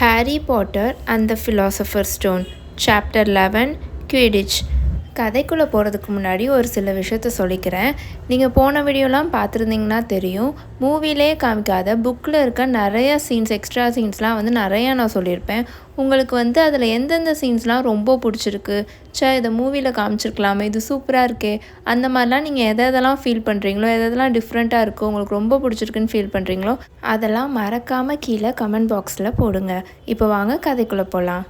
Harry Potter and the Philosopher's Stone Chapter 11 Quidditch. கதைக்குள்ளே போகிறதுக்கு முன்னாடி ஒரு சில விஷயத்த சொல்லிக்கிறேன். நீங்கள் போன வீடியோலாம் பார்த்துருந்தீங்கன்னா தெரியும், மூவிலே காமிக்காத புக்கில் இருக்க நிறைய சீன்ஸ், எக்ஸ்ட்ரா சீன்ஸ்லாம் நிறையா நான் சொல்லியிருப்பேன். உங்களுக்கு அதில் எந்தெந்த சீன்ஸ்லாம் ரொம்ப பிடிச்சிருக்கு, இதை மூவியில் காமிச்சிருக்கலாமே, இது சூப்பராக இருக்கே, அந்த மாதிரிலாம் நீங்கள் எதெல்லாம் ஃபீல் பண்ணுறீங்களோ, எதெல்லாம் டிஃப்ரெண்ட்டாக இருக்கோ, உங்களுக்கு ரொம்ப பிடிச்சிருக்குன்னு ஃபீல் பண்ணுறீங்களோ அதெல்லாம் மறக்காமல் கீழே கமெண்ட் பாக்ஸில் போடுங்க. இப்போ வாங்க கதைக்குள்ளே போகலாம்.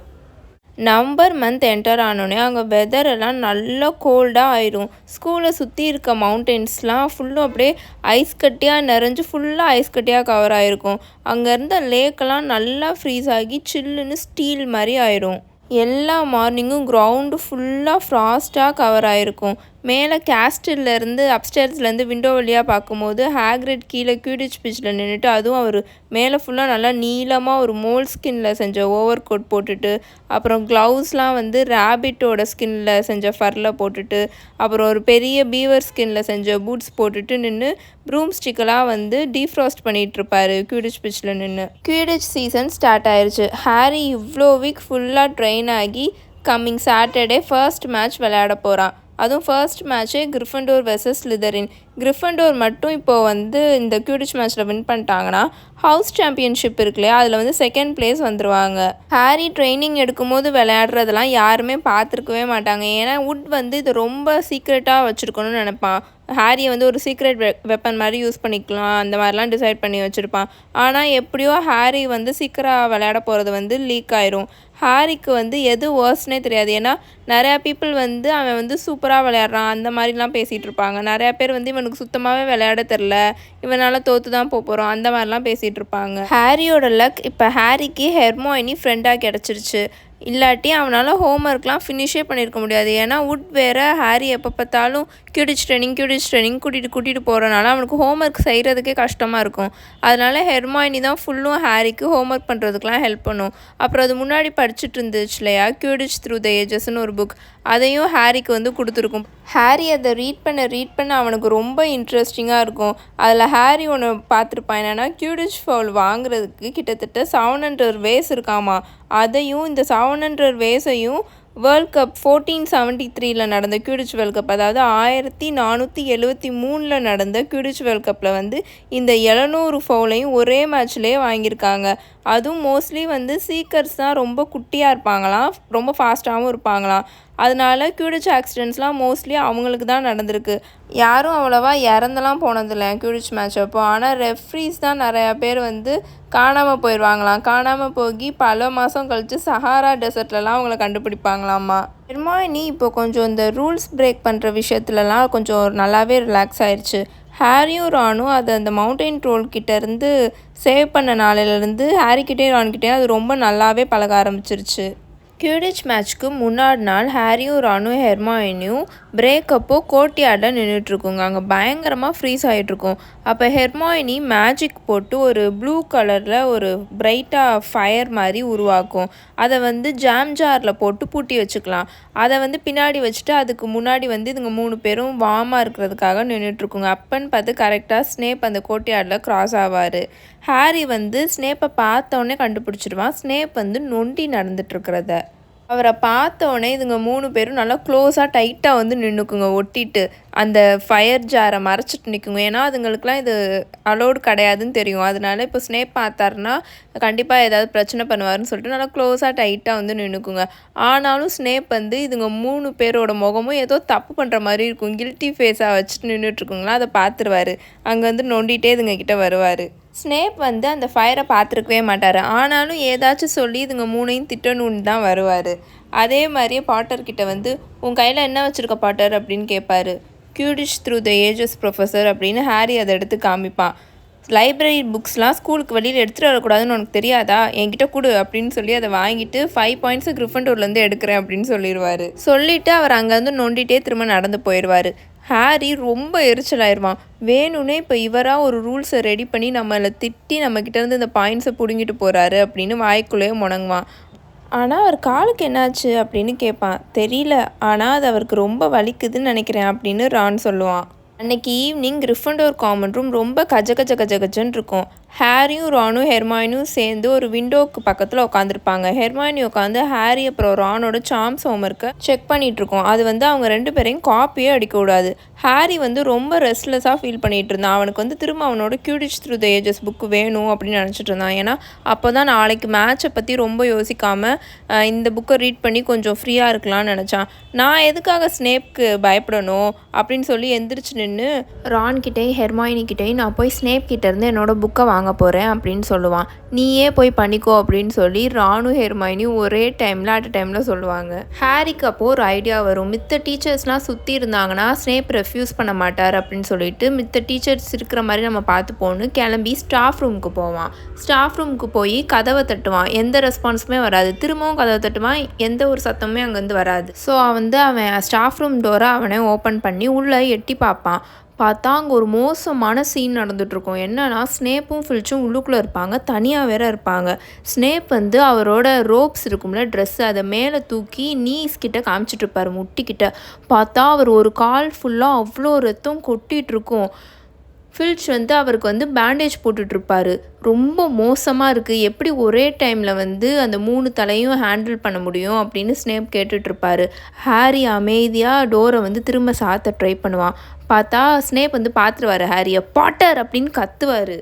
நவம்பர் மந்த் என்டர் ஆனோடனே அங்கே வெதரெல்லாம் நல்லா கோல்டாக ஆயிடும். ஸ்கூலை சுற்றி இருக்க மவுண்டெயின்ஸ்லாம் ஃபுல்லும் அப்படியே ஐஸ் கட்டியாக நிறைஞ்சு ஃபுல்லாக ஐஸ் கட்டியாக கவர் ஆகிருக்கும். அங்கே இருந்த லேக்கெல்லாம் நல்லா ஃப்ரீஸ் ஆகி சில்லுன்னு ஸ்டீல் மாதிரி ஆயிரும். எல்லா மார்னிங்கும் கிரவுண்டு ஃபுல்லாக ஃப்ராஸ்ட்டாக கவர் ஆகிருக்கும். மேலே கேஸ்டில்லேருந்து அப்ஸ்டேர்ஸ்லேருந்து விண்டோ வழியாக பார்க்கும்போது ஹேக்ரிட் கீழே க்யூடிச் பிச்சில் நின்றுட்டு, அதுவும் அவர் மேலே ஃபுல்லாக நல்லா நீளமாக ஒரு மோல் ஸ்கின்னில் செஞ்ச ஓவர் கோட் போட்டுட்டு, அப்புறம் க்ளவுஸ்லாம் ரேபிட்டோட ஸ்கின்னில் செஞ்ச ஃபரில் போட்டுட்டு, அப்புறம் ஒரு பெரிய பீவர் ஸ்கின்னில் செஞ்ச பூட்ஸ் போட்டுட்டு நின்று ப்ரூம் ஸ்டிக்கெல்லாம் டீஃப்ராஸ்ட் பண்ணிகிட்ருப்பாரு க்யூடிச் பிச்சில் நின்று. க்யூடிச் சீசன் ஸ்டார்ட் ஆயிடுச்சு. ஹாரி இவ்வளோ வீக் ஃபுல்லாக ட்ரெயின் ஆகி கம்மிங் சாட்டர்டே ஃபர்ஸ்ட் மேட்ச் விளையாட போகிறான். அதுவும் ஃபர்ஸ்ட் மேட்ச்சே கிரிஃபண்டோர் வெர்சஸ் ஸ்லிதரின். கிரிஃபண்டோர் மட்டும் இப்போது இந்த க்யூடிச் மேட்ச்சில் வின் பண்ணிட்டாங்கன்னா ஹவுஸ் சாம்பியன்ஷிப் இருக்கு இல்லையா, அதில் செகண்ட் பிளேஸ் வந்துடுவாங்க. ஹாரி ட்ரைனிங் எடுக்கும்போது விளையாடுறதெல்லாம் யாருமே பார்த்துருக்கவே மாட்டாங்க. ஏன்னா வுட் இதை ரொம்ப சீக்ரெட்டாக வச்சுருக்கணும்னு நினைப்பான். ஹாரியை ஒரு சீக்ரெட் வெப்பன் மாதிரி யூஸ் பண்ணிக்கலாம், அந்த மாதிரிலாம் டிசைட் பண்ணி வச்சுருப்பான். ஆனால் எப்படியோ ஹாரி சீக்கிரம் விளையாட போகிறது லீக் ஆயிரும். ஹாரிக்கு எது வேர்ஸ்னே தெரியாது. ஏன்னா நிறையா பீப்புள் அவன் சூப்பராக விளையாடுறான் அந்த மாதிரிலாம் பேசிகிட்டு இருப்பாங்க. நிறையா பேர் இவனுக்கு சுத்தமாகவே விளையாட தெரில, இவனால் தோற்று தான் போகிறோம் அந்த மாதிரிலாம் பேசிகிட்டு இருப்பாங்க. ஹாரியோட லக் இப்போ ஹாரிக்கு ஹெர்மோயினி ஃப்ரெண்டாக கிடச்சிருச்சு. இல்லாட்டி அவனால் ஹோம்ஒர்க்லாம் ஃபினிஷே பண்ணியிருக்க முடியாது. ஏன்னா வுட் வேறு ஹாரி எப்போ பார்த்தாலும் க்யூடிச் ட்ரைனிங் கூட்டிகிட்டு போகிறனால அவனுக்கு ஹோம்ஒர்க் செய்கிறதுக்கே கஷ்டமாக இருக்கும். அதனால் ஹெர்மாயினி தான் ஃபுல்லும் ஹாரிக்கு ஹோம்ஒர்க் பண்ணுறதுக்கெலாம் ஹெல்ப் பண்ணும். அப்புறம் அது முன்னாடி படிச்சுட்டு இருந்துச்சு இல்லையா, க்யூடிச் த்ரூ த ஏஜஸ்ன்னு ஒரு புக், அதையும் ஹாரிக்கு கொடுத்துருக்கும். ஹாரி அதை ரீட் பண்ண அவனுக்கு ரொம்ப இன்ட்ரெஸ்டிங்காக இருக்கும். அதில் ஹாரி ஒன்று பார்த்துருப்பான், என்னென்னா க்யூடிச் ஃபவுல் வாங்குறதுக்கு கிட்டத்தட்ட 700 வேஸ் இருக்காமா. அதையும் இந்த 700 வேஸையும் வேர்ல்ட் கப் 1473 நடந்த க்யூடிச் வேர்ல்ட் கப், அதாவது 1473 நடந்த க்யூடிச் வேர்ல்ட் கப்பில் இந்த 700 ஃபவுலையும் ஒரே மேட்ச்லேயே வாங்கியிருக்காங்க. அதுவும் மோஸ்ட்லி சீக்கர்ஸ் தான் ரொம்ப குட்டியாக இருப்பாங்களாம், ரொம்ப ஃபாஸ்ட்டாகவும் இருப்பாங்களாம். அதனால க்யூடிச் ஆக்சிடென்ட்ஸ்லாம் மோஸ்ட்லி அவங்களுக்கு தான் நடந்திருக்கு. யாரும் அவ்வளோவா இறந்தெல்லாம் போனதில்லை க்யூடிச் மேட்ச் அப்போ. ஆனால் ரெஃப்ரீஸ் தான் நிறையா பேர் காணாமல் போயிடுவாங்களாம். காணாமல் போகி பல மாதம் கழித்து சஹாரா டெசர்ட்லலாம் அவங்கள கண்டுபிடிப்பாங்களாம்மா. ஹெர்மாயினி இப்போ கொஞ்சம் இந்த ரூல்ஸ் பிரேக் பண்ணுற விஷயத்துலலாம் கொஞ்சம் நல்லாவே ரிலாக்ஸ் ஆயிடுச்சு. ஹாரியும் ரானும் அதை அந்த மவுண்டெயின் ட்ரோல்கிட்டேருந்து சேவ் பண்ண நாளிலேருந்து ஹாரிக்கிட்டே ரான்கிட்டே அது ரொம்ப நல்லாவே பழக ஆரம்பிச்சிருச்சு. க்யூடிச் மேட்ச்க்கு முன்னாடி நாள் ஹாரியும் ரானும் ஹெர்மாயினியும் பிரேக் அப்போ கோர்ட்யார்டில் நின்றுட்டுருக்குங்க. அங்கே பயங்கரமாக ஃப்ரீஸ் ஆகிட்ருக்கும். அப்போ ஹெர்மாயினி மேஜிக் போட்டு ஒரு ப்ளூ கலரில் ஒரு பிரைட்டாக ஃபயர் மாதிரி உருவாக்கும். அதை ஜாம் ஜாரில் போட்டு பூட்டி வச்சுக்கலாம். அதை பின்னாடி வச்சுட்டு அதுக்கு முன்னாடி இதுங்க 3 பேரும் வார்மாக இருக்கிறதுக்காக நின்றுட்டுருக்குங்க. அப்பன்னு பார்த்து கரெக்டாக ஸ்னேப் அந்த கோர்ட்யார்டில் கிராஸ் ஆவார். ஹாரி ஸ்னேப்பை பார்த்தோன்னே கண்டுபிடிச்சிடுவான், ஸ்னேப் நொண்டி நடந்துட்டுருக்கிறத. அவரை பார்த்தோன்னே இதுங்க 3 பேரும் நல்லா க்ளோஸாக டைட்டாக நின்றுக்குங்க, ஒட்டிட்டு அந்த ஃபயர் ஜாரை மறைச்சிட்டு நிற்குங்க. ஏன்னா அதுங்களுக்குலாம் இது அலோடு கிடையாதுன்னு தெரியும். அதனால இப்போ ஸ்னேப் பார்த்தாருன்னா கண்டிப்பாக ஏதாவது பிரச்சனை பண்ணுவாருன்னு சொல்லிட்டு நல்லா க்ளோஸாக டைட்டாக நின்றுக்குங்க. ஆனாலும் ஸ்னேப் இதுங்க 3 பேரோட முகமும் ஏதோ தப்பு பண்ணுற மாதிரி இருக்கும், கில்ட்டி ஃபேஸாக வச்சுட்டு நின்றுட்டுருக்குங்களா, அதை பார்த்துருவார். அங்கே நோண்டிகிட்டே இதுங்க கிட்டே வருவார். ஸ்னேப் அந்த ஃபயரை பார்த்துருக்கவே மாட்டார். ஆனாலும் ஏதாச்சும் சொல்லி இதுங்க 3ஐயும் திட்டணுன்னு தான் வருவார். அதே மாதிரியே பாட்டர்கிட்ட உன் கையில் என்ன வச்சுருக்க பாட்டர் அப்படின்னு கேட்பார். க்யூடிச் த்ரூ த ஏஜஸ் ப்ரொஃபஸர் அப்படின்னு ஹாரி அதை எடுத்து காமிப்பான். லைப்ரரி புக்ஸ்லாம் ஸ்கூலுக்கு வெளியில் எடுத்துகிட்டு வரக்கூடாதுன்னு உனக்கு தெரியாதா, என்கிட்ட கொடு அப்படின்னு சொல்லி அதை வாங்கிட்டு 5 பாயிண்ட்ஸு கிரிஃபண்டோர்லேருந்து எடுக்கிறேன் அப்படின்னு சொல்லிடுவார். சொல்லிவிட்டு அவர் அங்கேருந்து நோண்டிகிட்டே திரும்ப நடந்து போயிடுவார். ஹாரி ரொம்ப எரிச்சலாயிருவான். வேணும்னே இப்போ இவராக ஒரு ரூல்ஸை ரெடி பண்ணி நம்மளை திட்டி நம்மக்கிட்டேருந்து இந்த பாயிண்ட்ஸை பிடுங்கிட்டு போகிறாரு அப்படின்னு வாய்க்குள்ளேயே முணங்குவான். ஆனால் அவர் காலுக்கு என்னாச்சு அப்படின்னு கேட்பான். தெரியல, ஆனால் அது அவருக்கு ரொம்ப வலிக்குதுன்னு நினைக்கிறேன் அப்படின்னு ரான் சொல்லுவான். அன்னைக்கு ஈவினிங் கிரிஃபண்டோர் காமன் ரூம் ரொம்ப கஜன்னு இருக்கும். ஹாரியும் ரானும் ஹெர்மாயினும் சேர்ந்து ஒரு விண்டோக்கு பக்கத்தில் உட்காந்துருப்பாங்க. ஹெர்மாயினி உட்காந்து ஹாரி அப்புறம் ரானோட சாம்ஸ் ஹோம்ஒர்க்கை செக் பண்ணிகிட்ருக்கோம். அது வந்து அவங்க 2 பேரையும் காப்பியே அடிக்கக்கூடாது. ஹாரி வந்து ரொம்ப ரெஸ்ட்லெஸ்ஸாக ஃபீல் பண்ணிகிட்டு இருந்தான். அவனுக்கு வந்து திரும்ப அவனோட க்யூடிச் த்ரூ த ஏஜஸ் புக்கு வேணும் அப்படின்னு நினச்சிட்டு இருந்தான். ஏன்னா அப்போ தான் நாளைக்கு மேட்சை பற்றி ரொம்ப யோசிக்காமல் இந்த புக்கை ரீட் பண்ணி கொஞ்சம் ஃப்ரீயாக இருக்கலாம்னு நினச்சான். நான் எதுக்காக ஸ்னேப்க்கு பயப்படணும் அப்படின்னு சொல்லி எந்திரிச்சு நின்று ரான்கிட்டேயும் ஹெர்மாயினிக்கிட்டேயும் நான் போய் ஸ்னேப் கிட்டேருந்து என்னோட புக்கை வாங்க போகிறேன் அப்படின்னு சொல்லுவான். நீயே போய் பண்ணிக்கோ அப்படின்னு சொல்லி ரானும் ஹெர்மாயினியும் ஒரே டைமில் அட் டைமில் சொல்லுவாங்க. ஹாரிக்கு அப்போது ஒரு ஐடியா வரும். மித்த டீச்சர்ஸ்லாம் சுற்றி இருந்தாங்கன்னா ஸ்னேப் ரெஃப்யூஸ் பண்ண மாட்டார் அப்படின்னு சொல்லிட்டு மித்த டீச்சர்ஸ் இருக்கிற மாதிரி நம்ம பார்த்து போகணும் கிளம்பி ஸ்டாஃப் ரூமுக்கு போவான். ஸ்டாஃப் ரூமுக்கு போய் கதவை தட்டுவான். எந்த ரெஸ்பான்ஸுமே வராது. திரும்பவும் கதவை தட்டுவான். எந்த ஒரு சத்தமுமே அங்கேருந்து வராது. ஸோ அவன் ஸ்டாஃப் ரூம் டோரை அவனே ஓப்பன் பண்ணி உள்ளே எட்டி பார்ப்பான். பார்த்தா அங்கே ஒரு மோசமான சீன் நடந்துகிட்ருக்கும். என்னன்னா ஸ்னேப்பும் ஃபில்ச்சும் உள்ளுக்குள்ளே இருப்பாங்க, தனியாக வேற இருப்பாங்க. ஸ்னேப் வந்து அவரோட ரோப்ஸ் இருக்கும்ல ட்ரெஸ்ஸு அதை மேலே தூக்கி நீஸ் கிட்ட காமிச்சிட்ருப்பார், முட்டிக்கிட்ட. பார்த்தா அவர் ஒரு கால் ஃபுல்லாக அவ்வளோ ரத்தம் கொட்டிகிட்ருக்கும். ஃபில்ச் வந்து அவருக்கு வந்து பேண்டேஜ் போட்டுட்ருப்பார். ரொம்ப மோசமாக இருக்குது, எப்படி ஒரே டைமில் வந்து அந்த 3 தலையும் ஹேண்டில் பண்ண முடியும் அப்படின்னு ஸ்னேப் கேட்டுட்ருப்பார். ஹாரி அமைதியாக டோரை வந்து திரும்ப சாத்த ட்ரை பண்ணுவான். பார்த்தா ஸ்னேப் வந்து பார்த்துருவார் ஹாரியை. பாட்டர் அப்படின்னு கத்துவார்.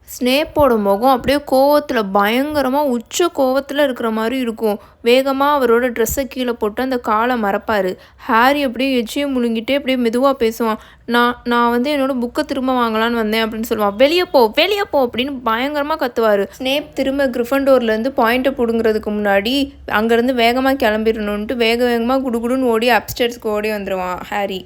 ஸ்னேப்போட முகம் அப்படியே கோவத்தில் பயங்கரமாக உச்ச கோவத்தில் இருக்கிற மாதிரி இருக்கும். வேகமாக அவரோட ட்ரெஸ்ஸை கீழே போட்டு அந்த காலை மறப்பார். ஹாரி அப்படியே எச்சியை முழுங்கிட்டே அப்படியே மெதுவாக பேசுவான். நான் வந்து என்னோட புக்கை திரும்ப வாங்கலான்னு வந்தேன் அப்படின்னு சொல்லுவான். வெளியே போ அப்படின்னு பயங்கரமாக கத்துவார். ஸ்னேப் திரும்ப கிரிஃபண்டோர்லேருந்து பாயிண்ட்டை பிடுங்கிறதுக்கு முன்னாடி அங்கேருந்து வேகமாக கிளம்பிடணுன்ட்டு வேகமாக குடுகுடுன்னு ஓடி அப்ஸ்டேர்ஸ்க்கு ஓடி வந்துடுவான் ஹாரி.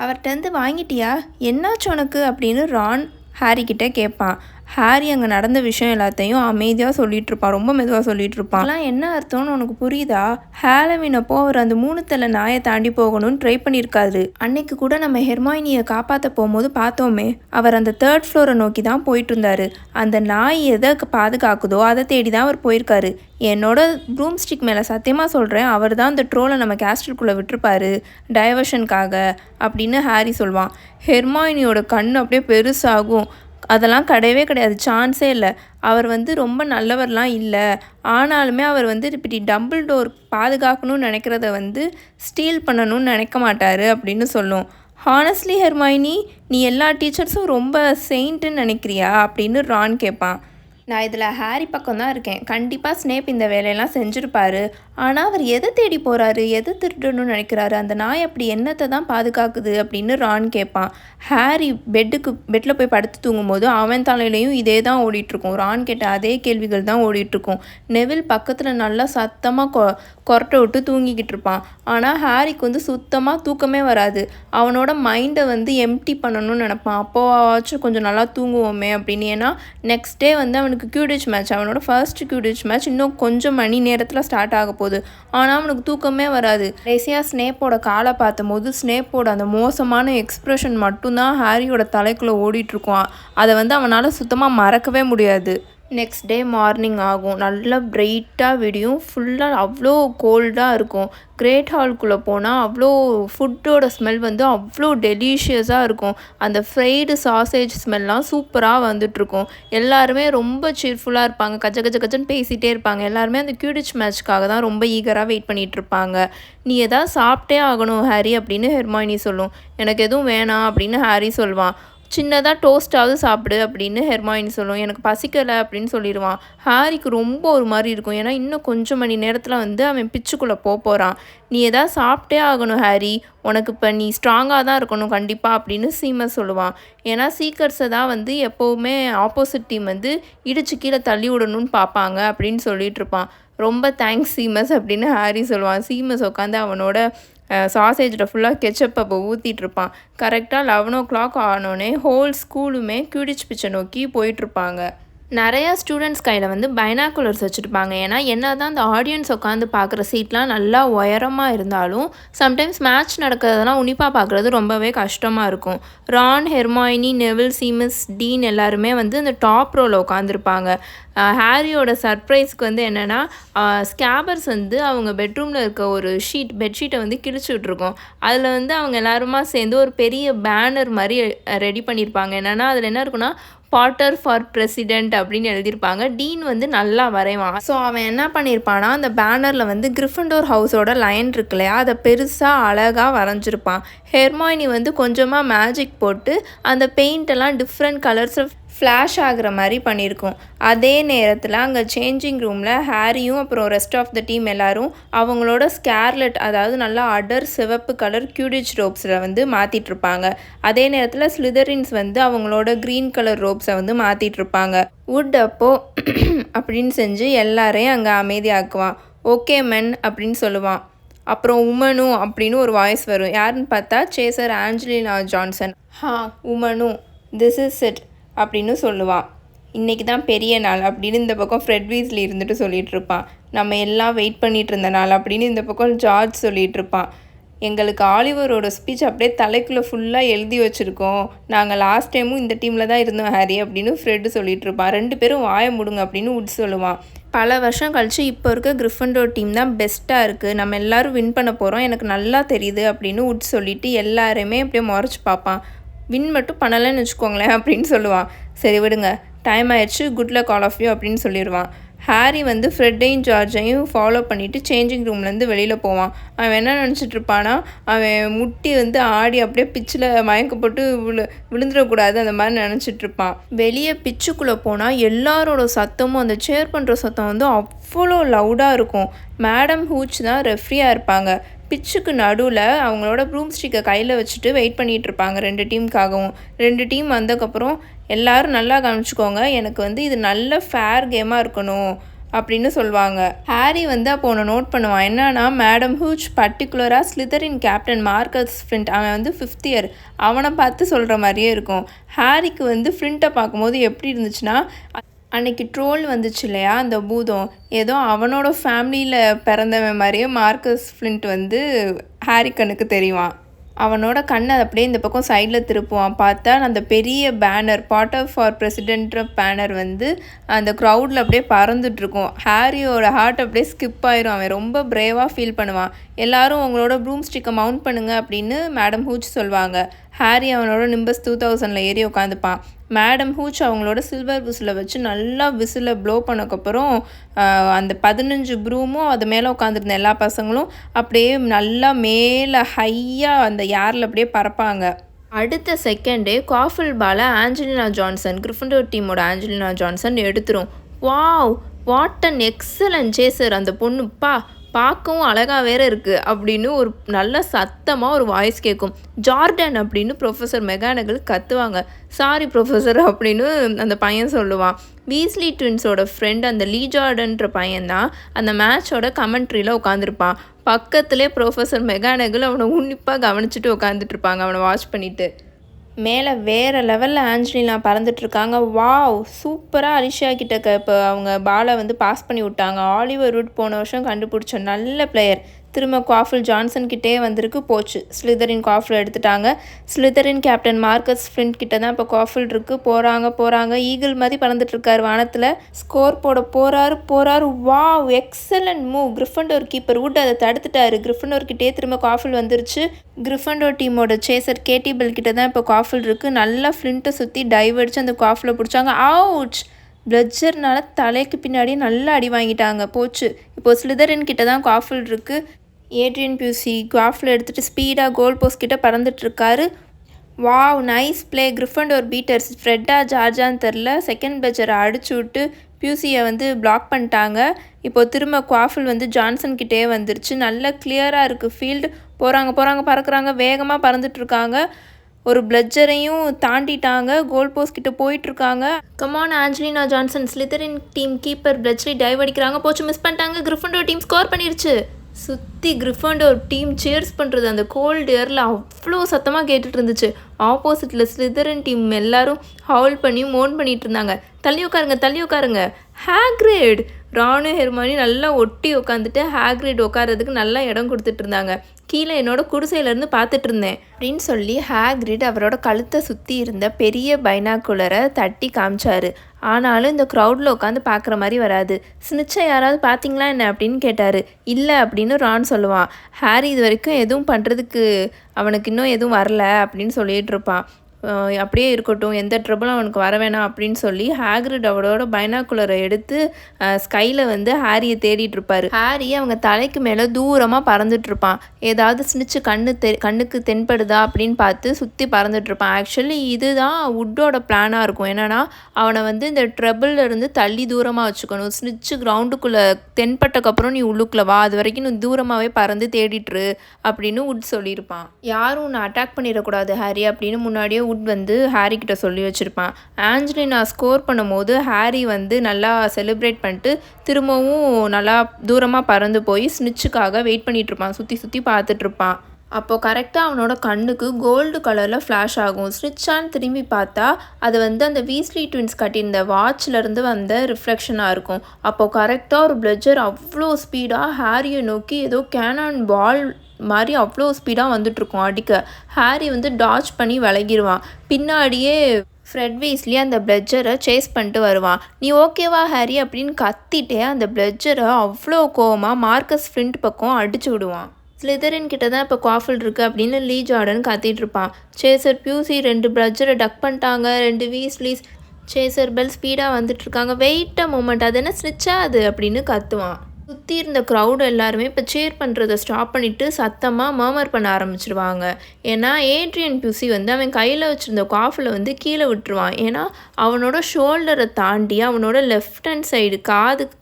அவர்கிட்டருந்து வாங்கிட்டியா, என்னாச்சு உனக்கு அப்படின்னு ரான் ஹாரி கிட்டே கேட்பான். ஹாரி அங்கே நடந்த விஷயம் எல்லாத்தையும் அமைதியாக சொல்லிகிட்ருப்பான், ரொம்ப மெதுவாக சொல்லிகிட்ருப்பான். அதெல்லாம் என்ன அர்த்தம்னு உனக்கு புரியுதா? ஹாலோவின் அப்போ அவர் அந்த 3 தலை நாயை தாண்டி போகணும்னு ட்ரை பண்ணியிருக்காரு. அன்னைக்கு கூட நம்ம ஹெர்மாயினியை காப்பாற்ற போகும்போது பார்த்தோமே, அவர் அந்த 3rd ஃப்ளோரை நோக்கி தான் போயிட்டு இருந்தார். அந்த நாய் எதை பாதுகாக்குதோ அதை தேடி தான் அவர் போயிருக்காரு. என்னோட ப்ரூம் ஸ்டிக் மேலே சத்தியமாக சொல்கிறேன், அவர் தான் அந்த ட்ரோலை நம்ம கேஸ்டலுக்குள்ளே விட்டுருப்பாரு டைவர்ஷனுக்காக அப்படின்னு ஹாரி சொல்வான். ஹெர்மாயினியோட கண் அப்படியே பெருசாகும். அதெல்லாம் கிடையவே கிடையாது, சான்ஸே இல்லை. அவர் வந்து ரொம்ப நல்லவர்லாம் இல்லை. ஆனாலுமே அவர் வந்து இப்படி டம்பிள்டோர் பாதுகாக்கணும்னு நினைக்கிறத வந்து ஸ்டீல் பண்ணணும்னு நினைக்க மாட்டார் அப்படின்னு சொல்லும். ஹானஸ்ட்லி ஹெர்மாயினி, நீ எல்லா டீச்சர்ஸும் ரொம்ப செயின்ட்டுன்னு நினைக்கிறியா அப்படின்னு ரான் கேட்பான். நான் இதில் ஹாரி பக்கம் தான் இருக்கேன். கண்டிப்பாக ஸ்னேப் இந்த வேலையெல்லாம் செஞ்சுருப்பார். ஆனால் அவர் எதை தேடி போகிறாரு, எதை திருடணும்னு நினைக்கிறாரு, அந்த நாய் அப்படி என்னத்தை தான் பாதுகாக்குது அப்படின்னு ரான் கேட்பான். ஹாரி பெட்டில் போய் படுத்து தூங்கும்போது அவன் தலையிலையும் இதே தான் ஓடிட்டுருக்கும். ரான் கேட்ட அதே கேள்விகள் தான் ஓடிட்டுருக்கும். நெவில் பக்கத்தில் நல்லா சத்தமாக கொரட்டை விட்டு தூங்கிக்கிட்டு இருப்பான். ஆனால் ஹாரிக்கு வந்து சுத்தமாக தூக்கமே வராது. அவனோட மைண்டை வந்து எம்டி பண்ணணும்னு நினப்பான். அப்போவாச்சும் கொஞ்சம் நல்லா தூங்குவோமே அப்படின்னு. ஏன்னா நெக்ஸ்ட் டே வந்து அவனுக்கு க்யூடிச் மேட்ச், அவனோட ஃபர்ஸ்ட் க்யூடிச் மேட்ச் இன்னும் கொஞ்சம் மணி நேரத்தில் ஸ்டார்ட் ஆக போகுது. ஆனால் அவனுக்கு தூக்கமே வராது. கடைசியாக ஸ்னேப்போட காலை பார்த்தபோது ஸ்னேப்போட அந்த மோசமான எக்ஸ்ப்ரெஷன் மட்டும்தான் ஹாரியோட தலைக்குள்ளே ஓடிட்டுருக்கும். அதை வந்து அவனால் சுத்தமாக மறக்கவே முடியாது. நெக்ஸ்ட் டே மார்னிங் ஆகும். நல்லா பிரைட்டாக விடியும். ஃபுல்லாக அவ்வளோ கோல்டாக இருக்கும். கிரேட் ஹால்குள்ளே போனால் அவ்வளோ ஃபுட்டோட ஸ்மெல் வந்து அவ்வளோ டெலிஷியஸாக இருக்கும். அந்த ஃப்ரைடு சாசேஜ் ஸ்மெல்லாம் சூப்பராக வந்துட்டுருக்கும். எல்லாருமே ரொம்ப சீர்ஃபுல்லாக இருப்பாங்க. கஜன்னு பேசிகிட்டே இருப்பாங்க. எல்லாருமே அந்த க்யூடிச் மேட்ச்க்காக தான் ரொம்ப ஈகராக வெயிட் பண்ணிகிட்ருப்பாங்க. நீ எதாவது சாப்பிட்டே ஆகணும் ஹாரி அப்படின்னு ஹெர்மாயினி சொல்லும். எனக்கு எதுவும் வேணாம் அப்படின்னு ஹாரி சொல்வான். சின்னதாக டோஸ்ட்டாவது சாப்பிடு அப்படின்னு ஹெர்மாயினி சொல்லும். எனக்கு பசிக்கலை அப்படின்னு சொல்லிடுவான். ஹாரிக்கு ரொம்ப ஒரு மாதிரி இருக்கும். ஏன்னா இன்னும் கொஞ்சம் மணி நேரத்தில் வந்து அவன் பிச்சுக்குள்ளே போகிறான். நீ எதாவது சாப்பிட்டே ஆகணும் ஹாரி, உனக்கு இப்போ நீ ஸ்ட்ராங்காக தான் இருக்கணும் கண்டிப்பாக அப்படின்னு சீமஸ் சொல்லுவான். ஏன்னா சீக்கர்ஸை தான் வந்து எப்போவுமே ஆப்போசிட் டீம் வந்து இடிச்சு கீழே தள்ளி விடணும்னு பார்ப்பாங்க அப்படின்னு சொல்லிகிட்ருப்பான். ரொம்ப தேங்க்ஸ் சீமஸ் அப்படின்னு ஹாரி சொல்லுவான். சீமஸ் உட்காந்து அவனோட சாசேஜில் ஃபுல்லாக கெச்சப் அப்போ ஊற்றிட்டுருப்பான். கரெக்டாக 11 o'clock ஆனோடனே ஹோல் ஸ்கூலுமே க்யூடிச் பிச்சை நோக்கி போயிட்டுருப்பாங்க. நிறையா ஸ்டூடெண்ட்ஸ் கையில் வந்து பைனாக்குலர்ஸ் வச்சுருப்பாங்க. ஏன்னா என்ன தான் அந்த ஆடியன்ஸ் உட்காந்து பார்க்குற சீட்லாம் நல்லா உயரமாக இருந்தாலும் சம்டைம்ஸ் மேட்ச் நடக்கிறதெல்லாம் உன்னிப்பாக பார்க்குறது ரொம்பவே கஷ்டமாக இருக்கும். Ron, Hermione, Neville, Seamus, Dean எல்லாருமே வந்து இந்த டாப் ரோவில் உட்காந்துருப்பாங்க. ஹாரியோட சர்ப்ரைஸ்க்கு வந்து என்னென்னா ஸ்கேபர்ஸ் வந்து அவங்க பெட்ரூமில் இருக்க ஒரு பெட்ஷீட்டை வந்து கிழிச்சு விட்ருக்கோம். அதில் வந்து அவங்க எல்லாருமா சேர்ந்து ஒரு பெரிய பேனர் மாதிரி ரெடி பண்ணியிருப்பாங்க. என்னென்னா அதில் என்ன இருக்குன்னா பாட்டர் ஃபார் பிரசிடெண்ட் அப்படின்னு எழுதியிருப்பாங்க. டீன் வந்து நல்லா வரைவான். ஸோ அவன் என்ன பண்ணியிருப்பானா, அந்த பேனரில் வந்து கிரிஃபண்டோர் ஹவுஸோட லைன் இருக்கு இல்லையா, அதை பெருசாக அழகாக வரைஞ்சிருப்பான். ஹெர்மாயினி வந்து கொஞ்சமாக மேஜிக் போட்டு அந்த பெயிண்டெல்லாம் டிஃப்ரெண்ட் கலர்ஸில் ஃப்ளாஷ் ஆகிற மாதிரி பண்ணியிருக்கோம். அதே நேரத்தில் அங்கே சேஞ்சிங் ரூமில் ஹாரியும் அப்புறம் ரெஸ்ட் ஆஃப் த டீம் எல்லோரும் அவங்களோட ஸ்கார்லெட், அதாவது நல்லா அடர் சிவப்பு கலர் கியூடிச் ரோப்ஸில் வந்து மாற்றிட்டுருப்பாங்க. அதே நேரத்தில் ஸ்லிதரின்ஸ் வந்து அவங்களோட க்ரீன் கலர் ரோப்ஸை வந்து மாற்றிட்டுருப்பாங்க. வுட் அப்போது அப்படின்னு செஞ்சு எல்லாரையும் அங்கே அமைதியாக்குவான். ஓகே மென் அப்படின்னு சொல்லுவான். அப்புறம் உமனு அப்படின்னு ஒரு வாய்ஸ் வரும். யாருன்னு பார்த்தா chaser Angelina Johnson. Woman, this is it அப்படின்னு சொல்லுவான். இன்றைக்கி தான் பெரிய நாள் அப்படின்னு இந்த பக்கம் ஃப்ரெட் வீஸ்லி இருந்துட்டு சொல்லிகிட்டு இருப்பான். நம்ம எல்லாம் வெயிட் பண்ணிகிட்டு இருந்த நாள் அப்படின்னு இந்த பக்கம் ஜார்ஜ் சொல்லிகிட்டு இருப்பான். எங்களுக்கு ஆலிவரோட ஸ்பீச் அப்படியே தலைக்குள்ளே ஃபுல்லாக எழுதி வச்சுருக்கோம். நாங்கள் லாஸ்ட் டைமும் இந்த டீமில் தான் இருந்தோம் ஹாரி அப்படின்னு ஃப்ரெட்டு சொல்லிகிட்டு இருப்பான். 2 பேரும் வாய முடுங்க அப்படின்னு வுட் சொல்லுவான். பல வருஷம் கழித்து இப்போ இருக்க கிரிஃபண்டோர் டீம் தான் பெஸ்ட்டாக இருக்குது, நம்ம எல்லோரும் வின் பண்ண போகிறோம், எனக்கு நல்லா தெரியுது அப்படின்னு வுட் சொல்லிவிட்டு எல்லாருமே அப்படியே முறைச்சி பார்ப்பான். வின் மட்டும் பண்ணலைன்னு வச்சுக்கோங்களேன் அப்படின்னு சொல்லுவான். சரி விடுங்க, டைம் ஆயிடுச்சு, good luck all of you அப்படின்னு சொல்லிடுவான். ஹாரி வந்து ஃப்ரெட்டையும் ஜார்ஜையும் ஃபாலோ பண்ணிவிட்டு சேஞ்சிங் ரூம்லேருந்து வெளியில் போவான். அவன் என்ன நினச்சிட்டு இருப்பானா, அவன் முட்டி வந்து ஆடி அப்படியே பிச்சில் மயக்கப்பட்டு விழுந்துடக்கூடாது அந்த மாதிரி நினச்சிட்ருப்பான். வெளியே பிச்சுக்குள்ளே போனால் எல்லாரோட சத்தமும் அந்த சேர் பண்ணுற சத்தம் வந்து அவ்வளோ லவுடாக இருக்கும். மேடம் ஹூச் தான் ரெஃப்ரியாக இருப்பாங்க. பிச்சுக்கு நடுவில் அவங்களோட ப்ரூம் ஸ்டிக்கை கையில் வச்சுட்டு வெயிட் பண்ணிகிட்ருப்பாங்க 2 டீமுக்காகவும். 2 டீம் வந்ததுக்கப்புறம் எல்லோரும் நல்லா கவனிச்சுக்கோங்க, எனக்கு வந்து இது நல்ல ஃபேர் கேமாக இருக்கணும் அப்படின்னு சொல்லுவாங்க. ஹாரி வந்து அப்போ ஒன்று நோட் பண்ணுவான். என்னன்னா, மேடம் ஹூச் பர்டிகுலராக ஸ்லிதரின் கேப்டன் மார்க்கஸ் ஃப்ளிண்ட், அவன் வந்து 5th இயர், அவனை பார்த்து சொல்கிற மாதிரியே இருக்கும். ஹாரிக்கு வந்து ஃப்ளிண்ட்டை பார்க்கும்போது எப்படி இருந்துச்சுன்னா, அன்றைக்கி ட்ரோல் வந்துச்சு இல்லையா, அந்த பூதம், ஏதோ அவனோட ஃபேமிலியில் பிறந்தவன் மாதிரியே மார்க்கஸ் ஃப்ளிண்ட் வந்து ஹாரி கண்ணுக்கு தெரியுவான். அவனோட கண்ணை அப்படியே இந்த பக்கம் சைடில் திருப்புவான். பார்த்தா அந்த பெரிய பேனர், பாட்டர் ஃபார் பிரசிடென்ட்ற பேனர் வந்து அந்த க்ரௌடில் அப்படியே பறந்துட்டுருக்கும். ஹாரியோட ஹார்ட் அப்படியே ஸ்கிப் ஆயிரும். அவன் ரொம்ப பிரேவாக ஃபீல் பண்ணுவான். எல்லோரும் அவங்களோட ப்ரூம் ஸ்டிக்கை மவுண்ட் பண்ணுங்க அப்படின்னு மேடம் ஹூச் சொல்லுவாங்க. ஹாரி அவனோட நிம்பஸ் 2000 ஏறி உட்காந்துப்பான். மேடம் ஹூச் அவங்களோட சில்வர் விசிலை வச்சு நல்லா விசிலை ப்ளோ பண்ணக்கப்புறம் அந்த 15 ப்ரூமும் அது மேலே உட்காந்துருந்த எல்லா பசங்களும் அப்படியே நல்லா மேலே ஹையாக அந்த ஏரில் அப்படியே பறப்பாங்க. அடுத்த செகண்டே காஃபில் பாலை ஆஞ்சலினா ஜான்சன், கிரிஃபண்டோர் டீமோட ஆஞ்சலினா ஜான்சன் எடுத்துரும். Wow, what an excellent chaser, அந்த பொண்ணுப்பா பார்க்கவும் அழகாக வேறு இருக்குது அப்படின்னு ஒரு நல்ல சத்தமாக ஒரு வாய்ஸ் கேட்கும். ஜார்டன் அப்படின்னு ப்ரொஃபஸர் மெகானகல் கத்துவாங்க. சாரி ப்ரொஃபஸர் அப்படின்னு அந்த பையன் சொல்லுவான். வீஸ்லி ட்வின்ஸோட ஃப்ரெண்ட் அந்த லீ ஜார்டன்ற பையன்தான் அந்த மேட்சோட கமெண்ட்ரியில் உட்காந்துருப்பான். பக்கத்துலேயே ப்ரொஃபஸர் மெகானகல் அவனை உன்னிப்பாக கவனிச்சுட்டு உட்காந்துட்ருப்பாங்க, அவனை வாட்ச் பண்ணிவிட்டு. மேலே வேறு லெவலில் ஆஞ்சலினா பறந்துட்டுருக்காங்க. வாவ், சூப்பராக அலிஷியா கிட்ட இப்போ அவங்க பாலை வந்து பாஸ் பண்ணி விட்டாங்க. ஆலிவர் வுட் போன வருஷம் கண்டுபிடிச்ச நல்ல பிளேயர் திரும்ப காஃபில் ஜான்சன் கிட்டே வந்திருக்கு. போச்சு, ஸ்லிதரின் காஃபில் எடுத்துட்டாங்க. ஸ்லிதரின் கேப்டன் மார்க்கஸ் ஃப்ளிண்ட் கிட்ட தான் இப்போ காஃபில் இருக்குது. போகிறாங்க ஈகிள் மாதிரி பறந்துட்டுருக்காரு வானத்தில். ஸ்கோர் போட போகிறாரு. Wow, excellent move. Gryffindor keeper Wood அதை தடுத்துட்டாரு. கிரிஃபண்டோர் கிட்டே திரும்ப காஃபில் வந்துருச்சு. கிரிஃபண்டோர் டீமோட சேசர் கேட்டி பெல் கிட்ட தான் இப்போ காஃபில் இருக்குது. நல்லா ஃப்ளிண்ட்டை சுற்றி டைவ் அடித்து அந்த காஃபில் பிடிச்சாங்க. அவுச், பிளட்ஜர்னால தலைக்கு பின்னாடி நல்லா அடி வாங்கிட்டாங்க. போச்சு, இப்போது ஸ்லிதரின் கிட்ட தான் காஃபில் இருக்குது. ஏட்ரியன் பியூசி காஃபில் எடுத்துகிட்டு ஸ்பீடாக கோல் போஸ்ட் கிட்ட பறந்துட்டுருக்காரு. Wow, nice play. Gryffindor beaters, ஃப்ரெட்டா ஜார்ஜான்னு தெரில, செகண்ட் பெச்சரை அடிச்சு விட்டு பியூசியை வந்து பிளாக் பண்ணிட்டாங்க. இப்போது திரும்ப காஃபில் வந்து ஜான்சன் கிட்டே வந்துருச்சு. நல்லா கிளியராக இருக்குது ஃபீல்டு. போகிறாங்க பறக்கிறாங்க, வேகமாக பறந்துட்டுருக்காங்க. ஒரு பிளட்ஜரையும் தாண்டிட்டாங்க. கோல் போஸ்ட் கிட்ட போயிட்டுருக்காங்க. Come on Angelina Johnson, Slytherin team keeper பிளட்ஜரி டைவ் அடிக்கிறாங்க. போச்சு, மிஸ் பண்ணிட்டாங்க. கிரிஃபண்டோர் டீம் ஸ்கோர் பண்ணிருச்சு. சுற்றி கிரிஃபண்டோர் டீம் சேர்ஸ் பண்ணுறது அந்த கோல்டு ஏரில் அவ்வளோ சத்தமாக கேட்டுட்டு இருந்துச்சு. ஆப்போசிட்டில் ஸ்லிதரின் டீம் எல்லாரும் ஹவுல் பண்ணி மோன் பண்ணிகிட்டு இருந்தாங்க. தள்ளி உட்காருங்க. ஹாக்ரிட், ரானு ஹெர்மானி நல்லா ஒட்டி உட்காந்துட்டு ஹாக்ரிட் உட்காரதுக்கு நல்லா இடம் கொடுத்துட்டு இருந்தாங்க. கீழே என்னோட குடிசையிலேருந்து பார்த்துட்டு இருந்தேன் அப்படின்னு சொல்லி ஹாக்ரிட் அவரோட கழுத்தை சுற்றி இருந்த பெரிய பைனாக்குலரை தட்டி காமிச்சாரு. ஆனாலும் இந்த க்ரௌடில் உட்காந்து பார்க்குற மாதிரி வராது. ஸ்னிச்சை யாராவது பார்த்தீங்களா என்ன அப்படின்னு கேட்டார். இல்லை அப்படின்னு ரான் சொல்லுவான். ஹாரி இது வரைக்கும் எதுவும் பண்ணுறதுக்கு அவனுக்கு இன்னும் எதுவும் வரல அப்படின்னு சொல்லிகிட்டு இருப்பான். அப்படியே இருக்கட்டும், எந்த ட்ரபிளும் அவனுக்கு வர வேணாம் அப்படின்னு சொல்லி ஹேக்ரிட் அவரோட பைனாக்குலரை எடுத்து ஸ்கையில் வந்து ஹாரியை தேடிட்டு இருப்பாரு. ஹாரி அவங்க தலைக்கு மேலே தூரமாக பறந்துட்டு இருப்பான். ஏதாவது ஸ்னிச்சு கண்ணுக்கு தென்படுதா அப்படின்னு பார்த்து சுற்றி பறந்துட்டு இருப்பான். ஆக்சுவலி இதுதான் வுட்டோட பிளானாக இருக்கும். என்னன்னா அவனை வந்து இந்த ட்ரபிள்ல இருந்து தள்ளி தூரமாக வச்சுக்கணும். ஸ்னிச்சு கிரவுண்டுக்குள்ளே தென்பட்டக்கப்புறம் நீ உள்ளுக்குள்ளே வா, அது வரைக்கும் நீ தூரமாகவே பறந்து தேடிட்டுரு அப்படின்னு வுட் சொல்லியிருப்பான். யாரும் உன்னை அட்டாக் பண்ணிடக்கூடாது ஹாரி அப்படின்னு முன்னாடியே வுட் வந்து ஹாரி கிட்ட சொல்லி வச்சுருப்பான். ஆஞ்சலினா ஸ்கோர் பண்ணும்போது ஹாரி வந்து நல்லா செலிப்ரேட் பண்ணிட்டு திரும்பவும் நல்லா தூரமாக பறந்து போய் ஸ்னிச்சுக்காக வெயிட் பண்ணிகிட்ருப்பான். சுற்றி சுற்றி பார்த்துட்ருப்பான். அப்போது கரெக்டாக அவனோட கண்ணுக்கு கோல்டு கலரில் ஃப்ளாஷ் ஆகும். ஸ்னிச்சான்னு திரும்பி பார்த்தா அது வந்து அந்த வீஸ்லி ட்வின்ஸ் கட்டியிருந்த வாட்ச்லேருந்து வந்த ரிஃப்ளெக்ஷனாக இருக்கும். அப்போது கரெக்டாக ஒரு பிளட்ஜர் அவ்வளோ ஸ்பீடாக ஹாரியை நோக்கி ஏதோ கேனான் பால் மாதிரி அவ்வளோ ஸ்பீடாக வந்துட்டுருக்கோம் அடிக்க. ஹாரி வந்து டாச் பண்ணி விலகிடுவான். பின்னாடியே ஃப்ரெட் வீஸ்லி அந்த பிளட்ஜரை சேஸ் பண்ணிட்டு வருவான். நீ ஓகேவா ஹாரி அப்படின்னு கத்திட்டே அந்த பிளட்ஜரை அவ்வளோ கோவமாக மார்க்கஸ் ஃப்ளிண்ட் பக்கம் அடிச்சு விடுவான். ஸ்லிதரின் கிட்ட தான் இப்போ குவாஃபில் இருக்குது அப்படின்னு லீ ஜார்டன் கத்திட்டு இருப்பான். சேசர் பியூசி 2 பிளட்ஜரை டக் பண்ணிட்டாங்க. 2 வீஸ்லிஸ் சேசர் பெல் ஸ்பீடாக வந்துட்டுருக்காங்க. வெயிட் அ மூமெண்ட், அது என்ன ஸ்னிச்சா அது அப்படின்னு கத்துவான். சுற்றி இருந்த க்ரௌடு எல்லாருமே இப்போ சேர் பண்ணுறதை ஸ்டாப் பண்ணிவிட்டு சத்தமாக மர்மர் பண்ண ஆரம்பிச்சிடுவாங்க. ஏன்னா ஏட்ரியன் பியூசி வந்து அவன் கையில் வச்சுருந்த காஃபில் வந்து கீழே விட்டுருவான். ஏன்னா அவனோட ஷோல்டரை தாண்டி அவனோட லெஃப்ட் ஹேண்ட் சைடு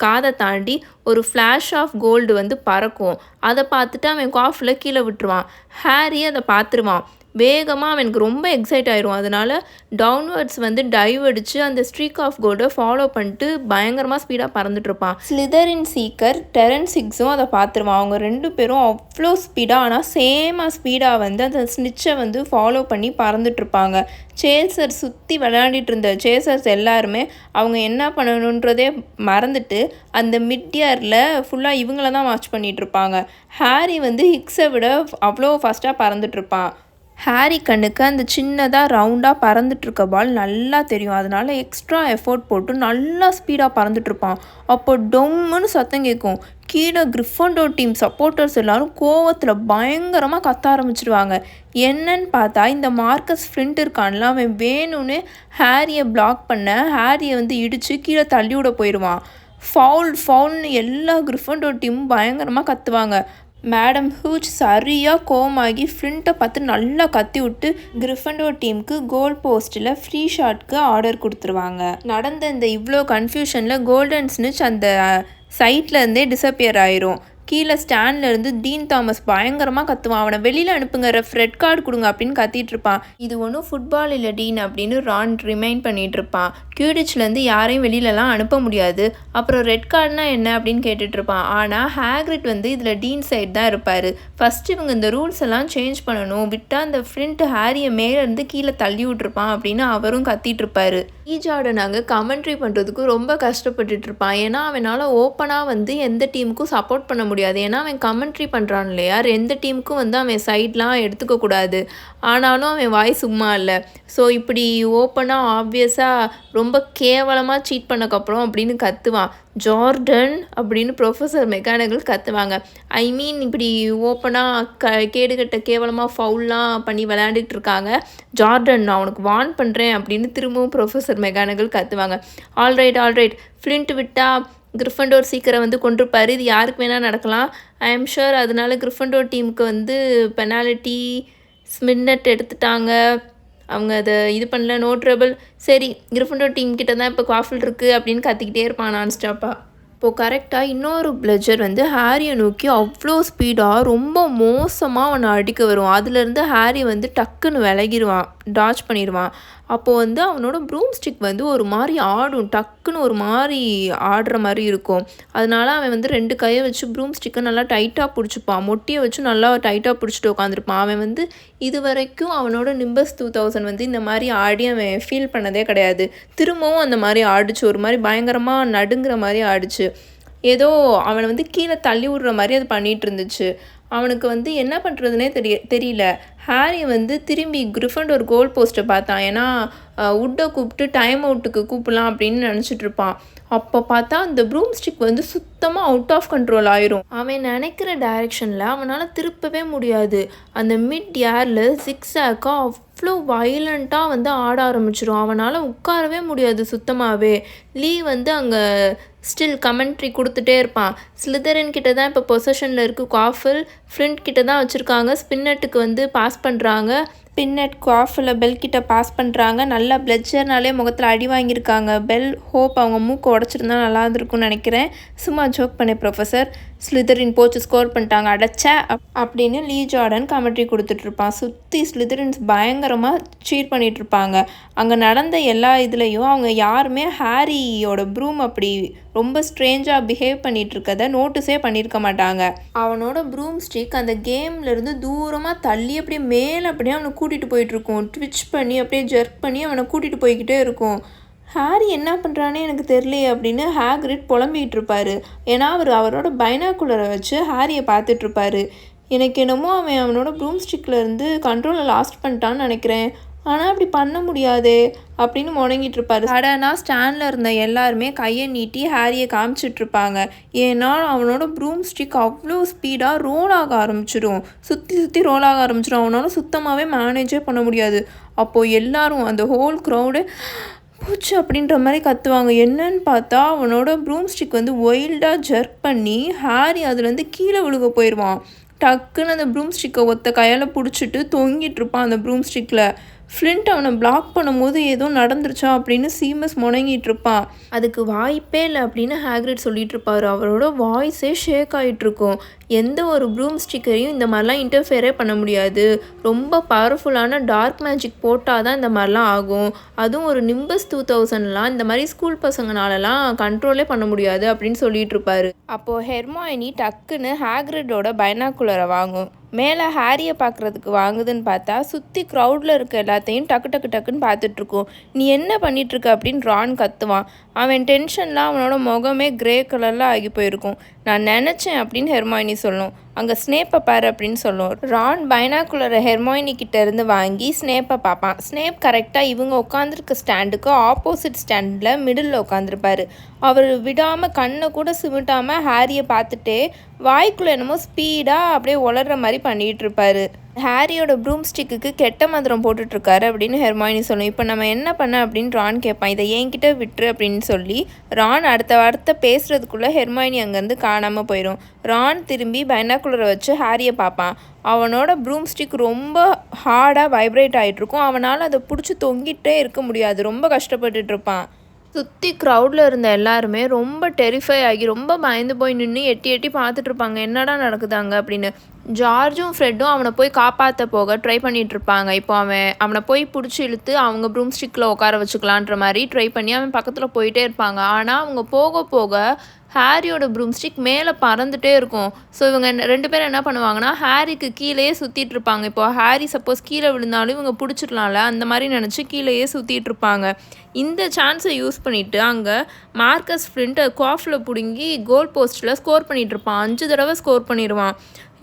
காதை தாண்டி ஒரு ஃப்ளாஷ் ஆஃப் கோல்டு வந்து பறக்கும். அதை பார்த்துட்டு அவன் காஃபில் கீழே விட்டுருவான். ஹாரி அதை பார்த்துருவான். வேகமாக அவனுக்கு ரொம்ப எக்ஸைட் ஆயிரும். அதனால் டவுன்வர்ட்ஸ் வந்து டைவ் அடித்து அந்த ஸ்ட்ரீக் ஆஃப் கோல்டை ஃபாலோ பண்ணிட்டு பயங்கரமாக ஸ்பீடாக பறந்துட்டுருப்பான். ஸ்லிதரின் சீக்கர் டெரன்ஸ் ஹிக்ஸும் அதை பார்த்துருவான். அவங்க 2 பேரும் அவ்வளோ ஸ்பீடாக ஆனால் சேமாக ஸ்பீடாக வந்து அந்த ஸ்னிச்சை வந்து ஃபாலோ பண்ணி பறந்துட்டுருப்பாங்க. சேசர் சுற்றி விளையாடிட்டு இருந்த சேசர்ஸ் எல்லாருமே அவங்க என்ன பண்ணணுன்றதே மறந்துட்டு அந்த மிட் இயரில் ஃபுல்லாக இவங்கள தான் வாட்ச் பண்ணிகிட்ருப்பாங்க. ஹாரி வந்து ஹிக்ஸை விட அவ்வளோ ஃபாஸ்ட்டாக பறந்துட்டுருப்பான். ஹாரி கண்ணுக்கு அந்த சின்னதாக ரவுண்டாக பறந்துட்டுருக்க பால் நல்லா தெரியும். அதனால் எக்ஸ்ட்ரா எஃபோர்ட் போட்டு நல்லா ஸ்பீடாக பறந்துட்டுருப்பான். அப்போ டொம்முன்னு சத்தம் கேட்கும். கீழே கிரிஃபண்டோர் டீம் சப்போர்ட்டர்ஸ் எல்லோரும் கோவத்தில் பயங்கரமாக கத்த ஆரம்பிச்சிடுவாங்க. என்னன்னு பார்த்தா இந்த மார்க்கஸ் ஃப்ளிண்ட் இருக்கான்ல, அவன் வேணும்னு ஹாரியை பிளாக் பண்ண ஹாரியை வந்து இடித்து கீழே தள்ளி விட போயிடுவான். ஃபவுல்னு எல்லா கிரிஃபண்டோர் டீமும் பயங்கரமாக கத்துவாங்க. மேடம் ஹூச் சரியாக கோவமாகி ஃப்ளிண்ட்டை பார்த்து நல்லா கத்தி விட்டு கிரிஃபண்டோர் டீமுக்கு கோல் போஸ்ட்டில் ஃப்ரீ ஷாட்க்கு ஆர்டர் கொடுத்துருவாங்க. நடந்த இந்த இவ்வளோ கன்ஃபியூஷனில் கோல்டன் ஸ்னிச் அந்த சைட்லேருந்தே டிஸப்பியர் ஆயிரும். கீழே ஸ்டாண்ட்லேருந்து டீன் தாமஸ் பயங்கரமாக கத்துவான். அவனை வெளியில் அனுப்புங்க, ரெட் கார்டு கொடுங்க அப்படின்னு கத்திட்டு இருப்பான். இது ஒன்றும் ஃபுட்பால் இல்லை டீன் அப்படின்னு ரான் ரிமைண்ட் பண்ணிகிட்டு இருப்பான். கியூடிச்லேருந்து யாரையும் வெளியிலலாம் அனுப்ப முடியாது. அப்புறம் ரெட் கார்டுனா என்ன அப்படின்னு கேட்டுட்ருப்பான். ஆனால் ஹேக்ரிட் வந்து இதில் டீன் சைட் தான் இருப்பார். ஃபஸ்ட்டு இவங்க இந்த ரூல்ஸ் எல்லாம் சேஞ்ச் பண்ணணும், விட்டால் அந்த ஃப்ளிண்ட் ஹாரியை மேலேருந்து கீழே தள்ளி விட்ருப்பான் அப்படின்னு அவரும் கத்திட்டு இருப்பார். லீ ஜார்டன் அங்கே கமெண்ட்ரி பண்ணுறதுக்கு ரொம்ப கஷ்டப்பட்டுட்டு இருப்பான். ஏன்னா அவனால் ஓப்பனாக வந்து எந்த டீமுக்கும் சப்போர்ட் பண்ண முடியாது. ஏன்னா அவன் கமெண்ட்ரி பண்ணுறான் இல்லையா, எந்த டீமுக்கும் வந்து அவன் சைட்லாம் எடுத்துக்கக்கூடாது. ஆனாலும் அவன் வாய் சும்மா இல்லை. ஸோ இப்படி ஓப்பனாக ஆப்வியஸாக ரொம்ப கேவலமாக சீட் பண்ணக்கப்புறம் அப்படின்னு கத்துவான். ஜார்டன் அப்படின்னு ப்ரொஃபஸர் மெக்கானிக்கல் கத்துவாங்க. ஐ மீன் இப்படி ஓப்பனாக கேடுகட்ட கேவலமாக ஃபவுல்லாம் பண்ணி விளையாண்டுட்டு இருக்காங்க. ஜார்டன் நான் உனக்கு வார்ன் பண்ணுறேன் அப்படின்னு திரும்பவும் ப்ரொஃபஸர் மெக்கானிக்கல் கத்துவாங்க. ஆல்ரைட் ஃப்ளிண்ட் விட்டால் கிரிஃபண்டோர் சீக்கிரம் வந்து கொண்டிருப்பார். இது யாருக்கு வேணால் நடக்கலாம். I am sure. அதனால கிரிஃபண்டோர் டீமுக்கு வந்து பெனால்ட்டி ஸ்மின்னட் எடுத்துட்டாங்க. அவங்க அதை இது பண்ணல, நோ ட்ரபிள். சரி, கிரிஃபண்டோர் டீம் கிட்ட தான் இப்போ காஃபில் இருக்குது அப்படின்னு கத்திக்கிட்டே இருப்பான் நான் ஸ்டாப்பாக. இப்போது கரெக்டாக இன்னொரு பிளட்ஜர் வந்து ஹாரியை நோக்கி அவ்வளோ ஸ்பீடாக ரொம்ப மோசமாக அவனை அடிக்க வரும். அதுலேருந்து ஹாரி வந்து டக்குன்னு விலகிடுவான், டாச் பண்ணிடுவான். அப்போது வந்து அவனோட ப்ரூம் ஸ்டிக் வந்து ஒரு மாதிரி ஆடும், டக்குன்னு ஒரு மாதிரி ஆடுற மாதிரி இருக்கும். அதனால அவன் வந்து 2 கையை வச்சு ப்ரூம் ஸ்டிக்கை நல்லா டைட்டாக பிடிச்சிப்பான். மொட்டியை வச்சு நல்லா டைட்டாக பிடிச்சிட்டு உட்காந்துருப்பான். அவன் வந்து இது வரைக்கும் அவனோட நிம்பஸ் 2000 வந்து இந்த மாதிரி ஆடி அவன் ஃபீல் பண்ணதே கிடையாது. திரும்பவும் அந்த மாதிரி ஆடிச்சு, ஒரு மாதிரி பயங்கரமாக நடுங்கிற மாதிரி ஆடிச்சு. ஏதோ அவனை வந்து கீழே தள்ளி விடுற மாதிரி அது பண்ணிகிட்டு இருந்துச்சு. அவனுக்கு வந்து என்ன பண்ணுறதுனே தெரியல. ஹாரி வந்து திரும்பி கிரிஃபண்டோர் கோல் போஸ்ட்டை பார்த்தான். ஏன்னா வுட்டை கூப்பிட்டு டைம் அவுட்டுக்கு கூப்பிடலாம் அப்படின்னு நினச்சிட்டு இருப்பான். அப்போ பார்த்தா அந்த ப்ரூம் ஸ்டிக் வந்து சுத்தமாக அவுட் ஆஃப் கண்ட்ரோல் ஆயிரும். அவன் நினைக்கிற டைரெக்ஷனில் அவனால் திருப்பவே முடியாது. அந்த மிட் ஏரில் ஜிக்ஸாக்காக அவ்வளோ வயலண்ட்டாக வந்து ஆட ஆரம்பிச்சிடும். அவனால் உட்காரவே முடியாது சுத்தமாகவே. லீ வந்து அங்கே ஸ்டில் கமெண்ட்ரி கொடுத்துட்டே இருப்பான். ஸ்லிதரின் கிட்ட தான் இப்போ பொசஷனில் இருக்குது குவாஃபில். ஃப்ளின்ட் கிட்ட தான் வச்சுருக்காங்க. ஸ்பின்னட்டுக்கு வந்து பாஸ் பண்ணுறாங்க. ஸ்பின்னட் குவாஃபில் பெல் கிட்ட பாஸ் பண்ணுறாங்க. நல்லா பிளட்ஜர்னாலே முகத்தில் அடி வாங்கியிருக்காங்க. பெல் ஹோப் அவங்க மூக்கை உடச்சிருந்தா நல்லா இருந்திருக்கும்னு நினைக்கிறேன். சும்மா ஜோக் பண்ணேன் ப்ரொஃபஸர். ஸ்லிதரின் போச்சு ஸ்கோர் பண்ணிட்டாங்க அடைச்ச அப்படின்னு லீ ஜார்டன் கமெண்ட்ரி கொடுத்துட்ருப்பான். சுற்றி ஸ்லிதரின்ஸ் பயங்கரமாக சீர் பண்ணிகிட்ருப்பாங்க. அங்கே நடந்த எல்லா இதுலேயும் அவங்க யாருமே ஹாரியோட ப்ரூம் அப்படி ரொம்ப ஸ்ட்ரேஞ்சாக பிஹேவ் பண்ணிகிட்ருக்கதை நோட்டீஸே பண்ணியிருக்க மாட்டாங்க. அவனோட ப்ரூம் ஸ்டிக் அந்த கேம்லேருந்து தூரமாக தள்ளி அப்படியே மேலே அப்படியே அவனை கூட்டிகிட்டு போயிட்டுருக்கும். ட்விச் பண்ணி அப்படியே ஜெர்க் பண்ணி அவனை கூட்டிகிட்டு போய்கிட்டே இருக்கும். ஹாரி என்ன பண்ணுறானே எனக்கு தெரியலையே அப்படின்னு ஹாக்ரிட் புலம்பிகிட்டு இருப்பார். ஏன்னா அவரோட பைனாக்குலரை வச்சு ஹாரியை பார்த்துட்ருப்பாரு. எனக்கு என்னமோ அவனோட ப்ரூம் ஸ்டிக்லேருந்து கண்ட்ரோலை லாஸ்ட் பண்ணிட்டான்னு நினைக்கிறேன். ஆனால் அப்படி பண்ண முடியாதே அப்படின்னு முடங்கிட்டு இருப்பாரு. சடனாக ஸ்டாண்டில் இருந்த எல்லாருமே கையை நீட்டி ஹாரியை காமிச்சிட்ருப்பாங்க. ஏன்னா அவனோட ப்ரூம் ஸ்டிக் அவ்வளோ ஸ்பீடாக ரோல் ஆக ஆரம்பிச்சிடும். சுற்றி ரோல் ஆக ஆரம்பிச்சிடும். அவனால் சுத்தமாகவே மேனேஜே பண்ண முடியாது. அப்போது எல்லாரும் அந்த ஹோல் க்ரௌடு பூச்சி அப்படின்ற மாதிரி கத்துவாங்க. என்னன்னு பார்த்தா அவனோட ப்ரூம் ஸ்டிக் வந்து ஒயில்டாக ஜர்க் பண்ணி ஹாரி அதுலேருந்து கீழே விழுக போயிடுவான். டக்குன்னு அந்த ப்ரூம் ஸ்டிக்கை ஒத்த கையால் பிடிச்சிட்டு தொங்கிட்டு இருப்பான் அந்த ப்ரூம் ஸ்டிக்கில். ஃப்ளின்ட் அவனை பிளாக் பண்ணும்போது ஏதோ நடந்துருச்சா அப்படின்னு சீமஸ் முடங்கிட்டு இருப்பான். அதுக்கு வாய்ப்பே இல்லை அப்படின்னு ஹாக்ரிட் சொல்லிட்டு இருப்பாரு. அவரோட வாய்ஸே ஷேக் ஆகிட்டுருக்கும். எந்த ஒரு ப்ரூம் ஸ்டிக்கரையும் இந்த மாதிரிலாம் இன்டர்ஃபியரே பண்ண முடியாது. ரொம்ப பவர்ஃபுல்லான டார்க் மேஜிக் போட்டால் தான் இந்த மாதிரிலாம் ஆகும். அதுவும் ஒரு நிம்பஸ் 2000லாம் இந்த மாதிரி ஸ்கூல் பசங்கனாலலாம் கண்ட்ரோலே பண்ண முடியாது அப்படின்னு சொல்லிட்டு இருப்பாரு. அப்போது ஹெர்மாயினி டக்குன்னு ஹாக்ரிடோட பைனாக்குலரை வாங்கும். மேலே ஹாரியை பார்க்குறதுக்கு வாங்குதுன்னு பார்த்தா சுற்றி க்ரௌடில் இருக்க எல்லாத்தையும் டக்குன்னு பார்த்துட்ருக்கோம். நீ என்ன பண்ணிகிட்ருக்க அப்படின்னு ரான் கத்துவான். அவன் டென்ஷன்லாம் அவனோட முகமே கிரே கலரில் ஆகி போயிருக்கும். நான் நினச்சேன் அப்படின்னு ஹெர்மாயினி சொல்லும். அங்கே ஸ்னேப்பை பாரு அப்படின்னு சொல்லும். ரான் பைனாக்குலரை ஹெர்மாயினி கிட்டேருந்து வாங்கி ஸ்னேப்பை பார்ப்பான். ஸ்னேப் கரெக்டாக இவங்க உட்காந்துருக்க ஸ்டாண்டுக்கு ஆப்போசிட் ஸ்டாண்டில் மிடில் உட்காந்துருப்பார். அவர் விடாமல் கண்ணை கூட சிமிட்டாமல் ஹாரியை பார்த்துட்டே வாய்க்குள்ளே என்னமோ ஸ்பீடாக அப்படியே உளர்ற மாதிரி பண்ணிகிட்டு இருப்பார். ஹாரியோட ப்ரூம் ஸ்டிக்கு கெட்ட மந்திரம் போட்டுட்ருக்காரு அப்படின்னு ஹெர்மாயினி சொல்லும். இப்போ நம்ம என்ன பண்ண அப்படின்னு ரான் கேட்பான். இதை என்கிட்ட விட்டுரு அப்படின்னு சொல்லி ரான் அடுத்த வார்த்தை பேசுகிறதுக்குள்ளே ஹெர்மாயினி அங்கேருந்து காணாமல் போயிடும். ரான் திரும்பி பைனாக்குலரை வச்சு ஹாரியை பார்ப்பான். அவனோட ப்ரூம் ஸ்டிக் ரொம்ப ஹார்டாக வைப்ரேட் ஆகிட்ருக்கும். அவனால் அதை பிடிச்சி தொங்கிட்டே இருக்க முடியாது. ரொம்ப கஷ்டப்பட்டுட்டு இருப்பான். சுற்றி க்ரௌடில் இருந்த எல்லாருமே ரொம்ப டெரிஃபை ஆகி ரொம்ப பயந்து போய் நின்று எட்டி பார்த்துட்ருப்பாங்க. என்னடா நடக்குதாங்க அப்படின்னு. ஜார்ஜும் ஃப்ரெட்டும் அவனை போய் காப்பாற்ற போக ட்ரை பண்ணிகிட்ருப்பாங்க. இப்போ அவனை போய் பிடிச்சி இழுத்து அவங்க ப்ரூம் ஸ்டிக்கில் உட்கார வச்சுக்கலான்ற மாதிரி ட்ரை பண்ணி அவன் பக்கத்தில் போயிட்டே இருப்பாங்க. ஆனால் அவங்க போக போக ஹாரியோட ப்ரூம் ஸ்டிக் மேலே பறந்துகிட்டே இருக்கும். ஸோ இவங்க 2 பேரும் என்ன பண்ணுவாங்கன்னா ஹாரிக்கு கீழேயே சுற்றிட்டு இருப்பாங்க. இப்போ ஹாரி சப்போஸ் கீழே விழுந்தாலும் இவங்க பிடிச்சிடலாம்ல, அந்த மாதிரி நினச்சி கீழேயே சுற்றிட்டு இருப்பாங்க. இந்த சான்ஸை யூஸ் பண்ணிவிட்டு அங்கே மார்க்கஸ் ஃப்ளின்ட் குவாஃபில் பிடுங்கி கோல் போஸ்ட்டில் ஸ்கோர் பண்ணிகிட்ருப்பான். 5 தடவை ஸ்கோர் பண்ணிடுவான்.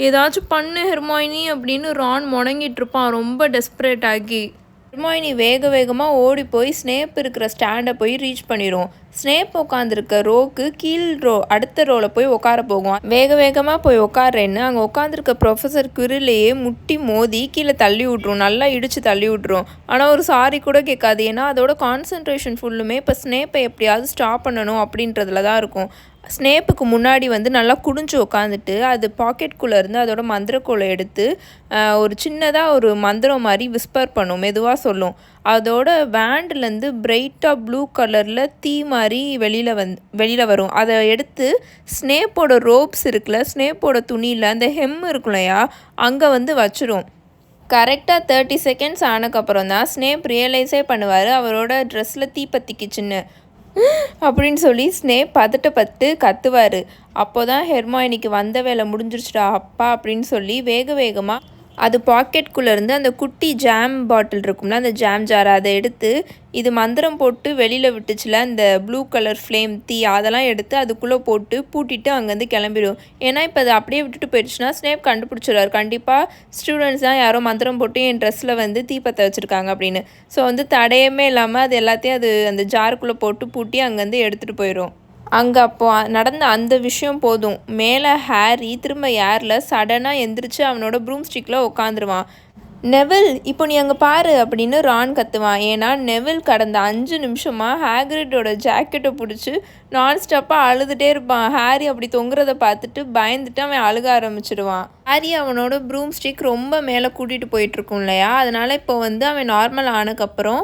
ஏதாச்சும் பண்ணு ஹெர்மாயினி அப்படின்னு ரான் முடங்கிட்டு இருப்பான் ரொம்ப டெஸ்பரேட் ஆகி. ஹெர்மாயினி வேகமாக ஓடி போய் ஸ்னேப் இருக்கிற ஸ்டாண்டை போய் ரீச் பண்ணிடும். ஸ்னேப் உட்காந்துருக்க ரோக்கு கீழ் அடுத்த ரோவில் போய் உட்கார போகும். வேகமாக போய் உட்காரேன்னு அங்கே உட்காந்துருக்க ப்ரொஃபஸர் குரிலையே முட்டி மோதி கீழே தள்ளி விட்ரும். நல்லா இடித்து தள்ளி விட்ரும். ஆனால் ஒரு சாரி கூட கேட்காது. ஏன்னா அதோட கான்சன்ட்ரேஷன் ஃபுல்லுமே இப்போ ஸ்னேப்பை எப்படியாவது ஸ்டாப் பண்ணணும் அப்படின்றதுல தான் இருக்கும். ஸ்னேப்புக்கு முன்னாடி வந்து நல்லா குடிஞ்சு உட்காந்துட்டு அது பாக்கெட்குள்ளே இருந்து அதோட மந்திரக்கோலை எடுத்து ஒரு சின்னதாக ஒரு மந்திரம் மாதிரி விஸ்பர் பண்ணும், மெதுவாக சொல்லும். அதோட வேண்ட்லேருந்து பிரைட்டாக ப்ளூ கலரில் தீ மாதிரி வெளியில் வரும். அதை எடுத்து ஸ்னேப்போட ரோப்ஸ் இருக்குல்ல, ஸ்னேப்போட துணியில் அந்த ஹெம் இருக்குல்லையா, அங்கே வந்து வச்சிரும். கரெக்டாக 30 செகண்ட்ஸ் ஆனதுக்கப்புறம் தான் ஸ்னேப் ரியலைஸே பண்ணுவார் அவரோட ட்ரெஸ்ஸில் தீ பற்றிக்கிச்சுன்னு. அப்படின்னு சொல்லி ஸ்னேப் பதட்டப்பட்டு கத்துவார். அப்போ தான் ஹெர்மாயினிக்கு வந்த வேலை முடிஞ்சிருச்சுடா அப்பா அப்படின்னு சொல்லி வேகமாக அது பாக்கெட்குள்ளேருந்து அந்த குட்டி ஜாம் பாட்டில் இருக்கும்ல, அந்த ஜாம் ஜாரை அதை எடுத்து இது மந்திரம் போட்டு வெளியில் விட்டுச்சுல அந்த ப்ளூ கலர் ஃப்ளேம் தீ, அதெல்லாம் எடுத்து அதுக்குள்ளே போட்டு பூட்டிட்டு அங்கேருந்து கிளம்பிடும். ஏன்னா இப்போ அதை அப்படியே விட்டுட்டு போயிடுச்சுன்னா ஸ்னேப் கண்டுபிடிச்சிடுவார். கண்டிப்பாக ஸ்டூடெண்ட்ஸ் தான் யாரோ மந்திரம் போட்டு என் ட்ரெஸ்ஸில் வந்து தீ பற்ற வச்சுருக்காங்க அப்படின்னு. ஸோ வந்து தடையமே இல்லாமல் அது எல்லாத்தையும் அந்த ஜாருக்குள்ளே போட்டு பூட்டி அங்கேருந்து எடுத்துகிட்டு போயிடும். அங்கே அப்போ நடந்த அந்த விஷயம் போதும். மேலே ஹாரி திரும்ப ஏரில் சடனாக எந்திரிச்சு அவனோட ப்ரூம் ஸ்டிக்கில் உட்காந்துருவான். நெவில் இப்போ நீ அங்கே பாரு அப்படின்னு ரான் கத்துவான். ஏன்னா நெவில் கடந்த 5 நிமிஷமாக ஹேக்ரிட்டோட ஜாக்கெட்டை பிடிச்சி நான் ஸ்டாப்பாக அழுதுகிட்டே இருப்பான். ஹாரி அப்படி தொங்குறத பார்த்துட்டு பயந்துட்டு அவன் அழுக ஆரம்பிச்சிடுவான். ஹாரி அவனோட ப்ரூம் ஸ்டிக் ரொம்ப மேலே கூட்டிகிட்டு போயிட்டுருக்கும் இல்லையா, அதனால் இப்போ அவன் நார்மல் ஆனதுக்கப்புறம்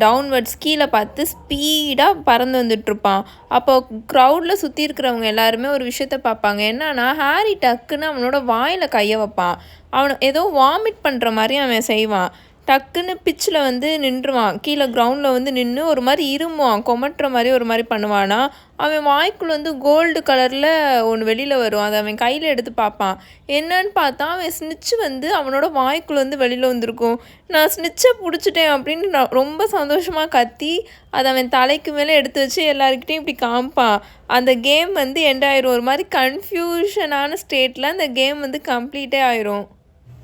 டவுன்வர்ட்ஸ் கீழே பார்த்து ஸ்பீடாக பறந்து வந்துட்டுருப்பான். அப்போ க்ரௌடில் சுற்றி இருக்கிறவங்க எல்லாருமே ஒரு விஷயத்த பார்ப்பாங்க. என்னன்னா ஹாரி டக்குன்னு அவனோட வாயில் கையை வைப்பான். அவனை ஏதோ வாமிட் பண்ணுற மாதிரி அவன் செய்வான். டக்குன்னு பிச்சில் நின்றுவான். கீழே கிரவுண்டில் நின்று ஒரு மாதிரி இருமுவான். கொமட்டுற மாதிரி ஒரு மாதிரி பண்ணுவானா. அவன் வாய்க்குள்ள கோல்டு கலரில் ஒன்று வெளியில் வரும். அதை அவன் கையில் எடுத்து பார்ப்பான். என்னன்னு பார்த்தா அவன் ஸ்னிட்ச் அவனோட வாய்க்குள்ள வெளியில் வந்திருக்கும். நான் ஸ்னிட்சை பிடிச்சிட்டேன் அப்படின்னு நான் ரொம்ப சந்தோஷமாக கத்தி அதை அவன் தலைக்கு மேலே எடுத்து வச்சு எல்லாருக்கிட்டையும் இப்படி காமிப்பான். அந்த கேம் எண்ட் ஆயிரும். ஒரு மாதிரி கன்ஃபியூஷனான ஸ்டேட்டில் அந்த கேம் கம்ப்ளீட்டே ஆயிரும்.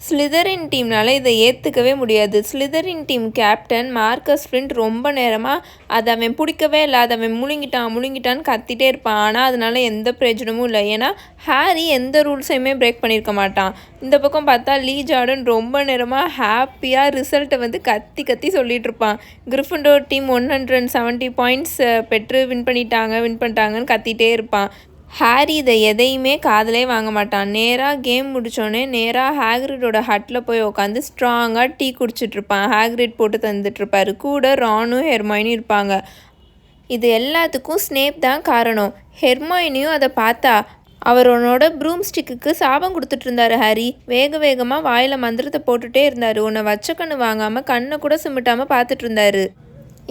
ஸ்லிதரின் டீம்னால் இதை ஏற்றுக்கவே முடியாது. ஸ்லிதரின் டீம் கேப்டன் மார்க்கஸ் ஃப்ளின்ட் ரொம்ப நேரமாக அதை அவன் பிடிக்கவே இல்லை, அதை அவன் முழுங்கிட்டான்னு கத்திட்டே இருப்பான். ஆனால் அதனால எந்த பிரயோஜனமும் இல்லை. ஏன்னா ஹாரி எந்த ரூல்ஸையுமே பிரேக் பண்ணியிருக்க மாட்டான். இந்த பக்கம் பார்த்தா லீ ஜார்டன் ரொம்ப நேரமாக ஹாப்பியாக ரிசல்ட்டை கத்தி சொல்லிகிட்டு இருப்பான். கிரிஃபிண்டோர் டீம் 170 பாயிண்ட்ஸ் பெற்று வின் பண்ணிட்டாங்கன்னு கத்திகிட்டே இருப்பான். ஹாரி இதை எதையுமே காதலே வாங்க மாட்டான். நேராக கேம் முடித்தோடனே நேராக ஹேக்ரிடோட ஹட்டில் போய் உட்காந்து ஸ்ட்ராங்காக டீ குடிச்சிட்ருப்பான். ஹேக்ரிட் போட்டு தந்துட்டுருப்பாரு. கூட ரானும் ஹெர்மைனியும் இருப்பாங்க. இது எல்லாத்துக்கும் ஸ்னேப் தான் காரணம். ஹெர்மைனியும் அதை பார்த்தா அவரோட ப்ரூம் ஸ்டிக்கு சாபம் கொடுத்துட்டு இருந்தாரு. ஹாரி வேகமாக வாயில் மந்திரத்தை போட்டுகிட்டே இருந்தார். உன்னை வச்ச கண்ணு வாங்காமல் கண்ணை கூட சிமிட்டாமல் பார்த்துட்டு இருந்தாரு.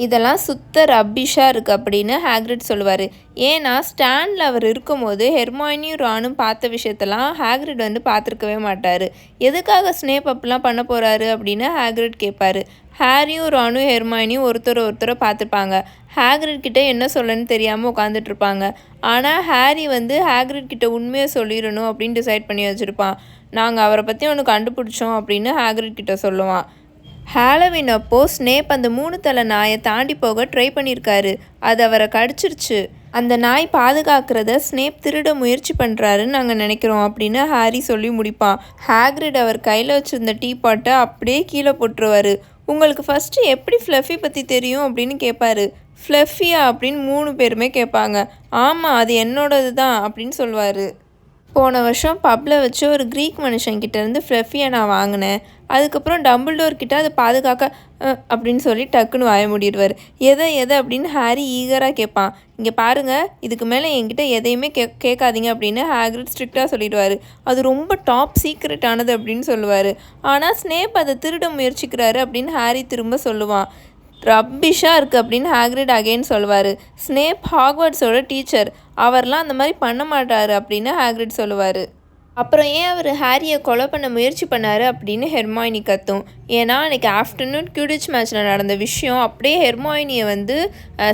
இதெல்லாம் சுத்த ரப்பிஷாக இருக்குது அப்படின்னு ஹேக்ரிட் சொல்லுவார். ஏன்னா ஸ்டாண்டில் அவர் இருக்கும்போது ஹெர்மைனியும் ரானும் பார்த்த விஷயத்தெல்லாம் ஹேக்ரிட் பார்த்துருக்கவே மாட்டார். எதுக்காக ஸ்னேப் அப்படிலாம் பண்ண போகிறாரு அப்படின்னு ஹேக்ரிட் கேட்பார். ஹாரியும் ரானும் ஹெர்மைனியும் ஒருத்தரை பார்த்துப்பாங்க. ஹேக்ரிட் கிட்ட என்ன சொல்லணும்னு தெரியாமல் உட்காந்துட்ருப்பாங்க. ஆனால் ஹாரி ஹேக்ரிட் கிட்ட உண்மையை சொல்லிடணும் அப்படின்னு டிசைட் பண்ணி வச்சுருப்பான். நாங்கள் அவரை பற்றி ஒன்று கண்டுபிடிச்சோம் அப்படின்னு ஹேக்ரிட் கிட்ட சொல்லுவான். ஹாலோவின் அப்போது ஸ்னேப் அந்த 3 தலை நாயை தாண்டி போக ட்ரை பண்ணியிருக்காரு. அது அவரை கடிச்சிருச்சு. அந்த நாய் பாதுகாக்கிறத ஸ்னேப் திருட முயற்சி பண்ணுறாருன்னு நாங்கள் நினைக்கிறோம் அப்படின்னு ஹாரி சொல்லி முடிப்பான். ஹேக்ரிட் அவர் கையில் வச்சுருந்த டீ பாட்டை அப்படியே கீழே போட்டுருவார். உங்களுக்கு ஃபஸ்ட்டு எப்படி ஃப்ளஃபி பற்றி தெரியும் அப்படின்னு கேட்பாரு. ஃப்ளஃபியா அப்படின்னு 3 பேருமே கேட்பாங்க. ஆமாம், அது என்னோடது தான் அப்படின்னு சொல்லுவார். போன வருஷம் பப்பில் வச்சு ஒரு க்ரீக் மனுஷங்கிட்டேருந்து ஃப்ளஃபியை நான் வாங்கினேன். அதுக்கப்புறம் டம்பிள்டோர் கிட்ட அதை பாதுகாக்க அப்படின்னு சொல்லி டக்குன்னு வாய மூடிடுவார். எதை அப்படின்னு ஹாரி ஈகராக கேட்பான். இங்கே பாருங்கள், இதுக்கு மேலே என்கிட்ட எதையுமே கேட்காதீங்க அப்படின்னு ஹேக்ரிட் ஸ்ட்ரிக்டாக சொல்லிடுவார். அது ரொம்ப டாப் சீக்ரெட்டானது அப்படின்னு சொல்லுவார். ஆனால் ஸ்னேப் அதை திருட முயற்சிக்கிறாரு அப்படின்னு ஹாரி திரும்ப சொல்லுவான். ரப்பிஷாக இருக்குது அப்படின்னு ஹேக்ரிட் அகெயின் சொல்லுவார். ஸ்னேப் ஹாக்வர்ட்ஸோட டீச்சர், அவர்லாம் அந்த மாதிரி பண்ண மாட்டார் அப்படின்னு ஹேக்ரிட் சொல்லுவார். அப்புறம் ஏன் அவர் ஹாரியை கொலை பண்ண முயற்சி பண்ணார் அப்படின்னு ஹெர்மைனி கத்தும். ஏன்னா அன்றைக்கி ஆஃப்டர்நூன் க்யூடிச் மேட்ச்சில் நடந்த விஷயம் அப்படியே ஹெர்மைனியை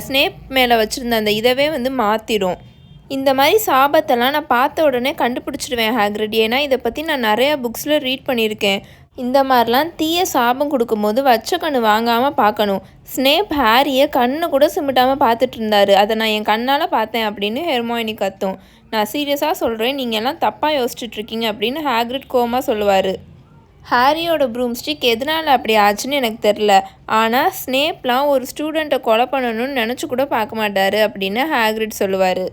ஸ்னேப் மேலே வச்சுருந்த அந்த இதவே மாற்றிடும். இந்த மாதிரி சாபத்தெல்லாம் நான் பார்த்த உடனே கண்டுபிடிச்சிடுவேன் ஹேக்ரிட். ஏன்னா இதை பற்றி நான் நிறையா புக்ஸில் ரீட் பண்ணியிருக்கேன். இந்த மாதிரிலாம் தீய சாபம் கொடுக்கும்போது வச்ச கண்ணு வாங்காமல் பார்க்கணும். ஸ்னேப் ஹாரியை கண்ணு கூட சிமிட்டாமல் பார்த்துட்டு இருந்தாரு. அதை நான் என் கண்ணால் பார்த்தேன் அப்படின்னு ஹெர்மைனி கத்தும். நான் சீரியஸாக சொல்கிறேன், நீங்கள் எல்லாம் தப்பாக யோசிச்சுட்ருக்கீங்க அப்படின்னு ஹேக்ரிட் கோவமாக சொல்லுவார். ஹாரியோட ப்ரூம் ஸ்டிக் எதனால் அப்படி ஆச்சுன்னு எனக்கு தெரில. ஆனால் ஸ்னேப்லாம் ஒரு ஸ்டூடெண்ட்டை கொலை பண்ணணும்னு நினச்சி கூட பார்க்க மாட்டார் அப்படின்னு ஹேக்ரிட் சொல்லுவார்.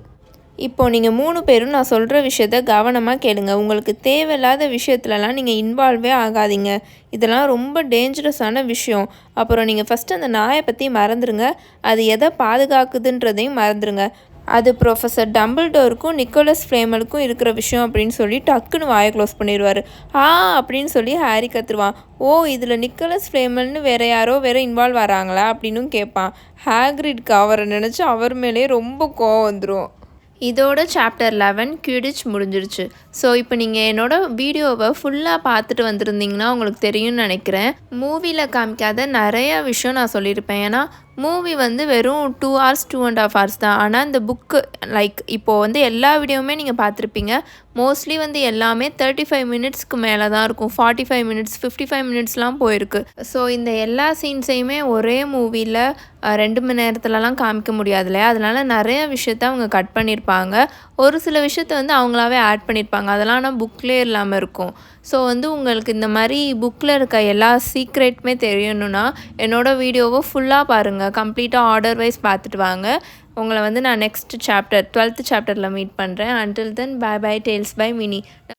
இப்போது நீங்கள் 3 பேரும் நான் சொல்கிற விஷயத்த கவனமாக கேளுங்க. உங்களுக்கு தேவையில்லாத விஷயத்துலலாம் நீங்கள் இன்வால்வே ஆகாதீங்க. இதெல்லாம் ரொம்ப டேஞ்சரஸான விஷயம். அப்புறம் நீங்கள் ஃபஸ்ட்டு அந்த நாயை பற்றி மறந்துடுங்க. அது எதை பாதுகாக்குதுன்றதையும் மறந்துடுங்க. அது ப்ரொஃபஸர் டம்பிள்டோருக்கும் நிக்கோலஸ் ஃப்ளேமலுக்கும் இருக்கிற விஷயம் அப்படின்னு சொல்லி டக்குன்னு வாயை க்ளோஸ் பண்ணிடுவார். அப்படின்னு சொல்லி ஹாரி கத்துருவான். ஓ, இதில் நிக்கோலஸ் ஃப்ளேமல்னு வேறு யாரோ இன்வால்வ் ஆகிறாங்களா அப்படின்னும் கேட்பான். ஹேக்ரிட்க்கு அவரை நினச்சி அவர் மேலே ரொம்ப கோவம் வந்துடும். இதோட சாப்டர் 11 க்யூடிச் முடிஞ்சிருச்சு. ஸோ இப்போ நீங்கள் என்னோடய வீடியோவை ஃபுல்லாக பார்த்துட்டு வந்திருந்தீங்கன்னா உங்களுக்கு தெரியும்னு நினைக்கிறேன். மூவியில் காமிக்காத நிறையா விஷயம் நான் சொல்லியிருப்பேன். ஏன்னா மூவி வெறும் 2 hours 2.5 hours தான். ஆனால் இந்த புக்கு இப்போது எல்லா வீடியோவுமே நீங்கள் பார்த்துருப்பீங்க. மோஸ்ட்லி எல்லாமே 35 minutesக்கு மேலே தான் இருக்கும். 45 minutes 55 minutesலாம் போயிருக்கு. ஸோ இந்த எல்லா சீன்ஸையுமே ஒரே மூவியில் 2 மணி நேரத்துலலாம் காமிக்க முடியாது இல்லையா? அதனால நிறைய விஷயத்த அவங்க கட் பண்ணியிருப்பாங்க. ஒரு சில விஷயத்த வந்து அவங்களாவே ஆட் பண்ணியிருப்பாங்க. அதெல்லாம் ஆனால் புக்லேயே இல்லாமல் இருக்கும். ஸோ வந்து உங்களுக்கு இந்த மாதிரி புக்கில் இருக்க எல்லா சீக்ரெட்டுமே தெரியணும்னா என்னோடய வீடியோவை ஃபுல்லாக பாருங்கள். கம்ப்ளீட்டாக ஆர்டர் வைஸ் பார்த்துட்டு வாங்க. உங்களை வந்து நான் நெக்ஸ்ட் சாப்டர் 12th சாப்டரில் மீட் பண்ணுறேன். Until then bye bye tales by mini.